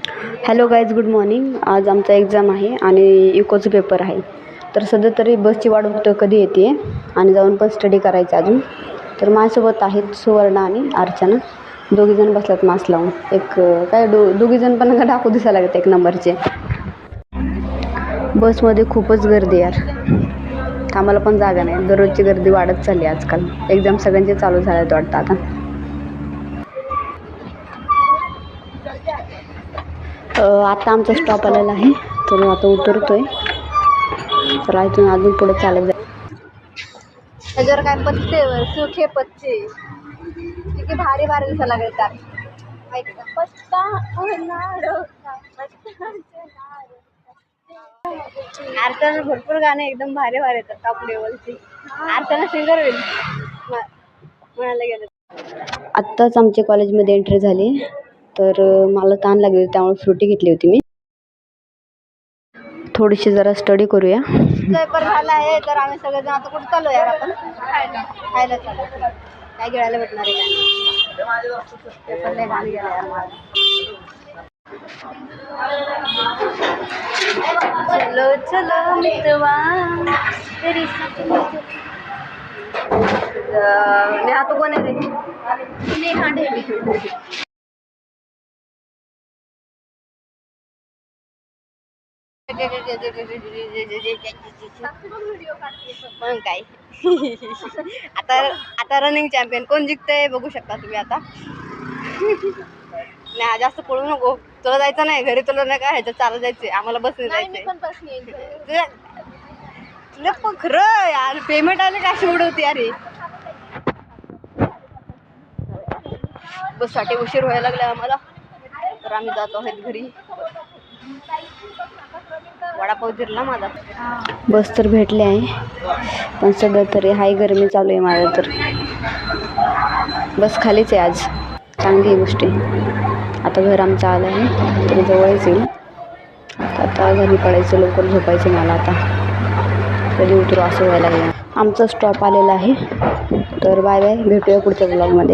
Hello guys, good morning. आज आमचा exam आहे आणि इकोचं पेपर आहे. तर सध्या तरी बसची वाट बघतो कधी येते आणि जाऊन पण स्टडी करायचं अजून. तर माझ्यासोबत आहेत सुवर्णा आणि अर्चना. दोघीजण बसल्यात मास्क लावून. एक काय दोघीजण पण डाकू दिसायला लागत एक नंबरचे. बसमध्ये खूपच गर्दी यार, आम्हाला पण जागा नाही. दररोजची गर्दी वाढत चालली आजकाल. एक्झाम सगळ्यांचे चालू झाल्यात वाटतं आता. आता आमचा स्टॉप आलेला आहे, तर आता उतरतोय. तर इथून अजून पुढे चालत जाईल. त्याच्यावर काय पत्ते सुखे पत्ते किती भारी भारी दिसायला लागतात. अर्चना भरपूर गाणे एकदम भारी भारी येतात टॉप लेवलची. अर्चना सिंगर होईल म्हणायला गेलं. आत्ताच आमच्या कॉलेजमध्ये एंट्री झाली, तर मला ताण लागली त्यामुळे फ्रुटी घेतली होती मी. थोडीशी जरा स्टडी करूया. पेपर झाला आहे, तर आम्ही सगळेजण आता कुठे चालू यार? आपण खायला चालू. काय गिळायला भेटणार आहे? पेपर लय घाण गेला यार माझा. चलो चलो मितवा तेरी नेहा तू कोण आहे रे? नेहा ढेबी. पण काय आता रनिंग चॅम्पियन कोण जिंकतंय बघू शकता तुम्ही. आता नाही, जास्त पळू नको. तुला जायचं नाही घरी, तुला नाही काय ह्याच्यात चालत जायचंय. आम्हाला बसने जायचंय. तुला पण खरं यार पेमेंट आले का अशी उडवते अरे. बससाठी उशीर व्हायला लागला आम्हाला, तर आम्ही जातो आहोत घरी. वडापाव जिरला माझा. बस तर भेटले आहे, पण सध्या तरी हाय गरमी चालू आहे माझं. तर बस खालीच आहे आज, चांगली गोष्ट आहे. आता घर आमचं आलं आहे, तरी जवळच येईल. आता घरी पडायचं, लवकर झोपायचं मला. आता कधी उतरू असं व्हायला लागलं. आमचा स्टॉप आलेला आहे, तर बाय बाय, भेटूया पुढच्या ब्लॉगमध्ये.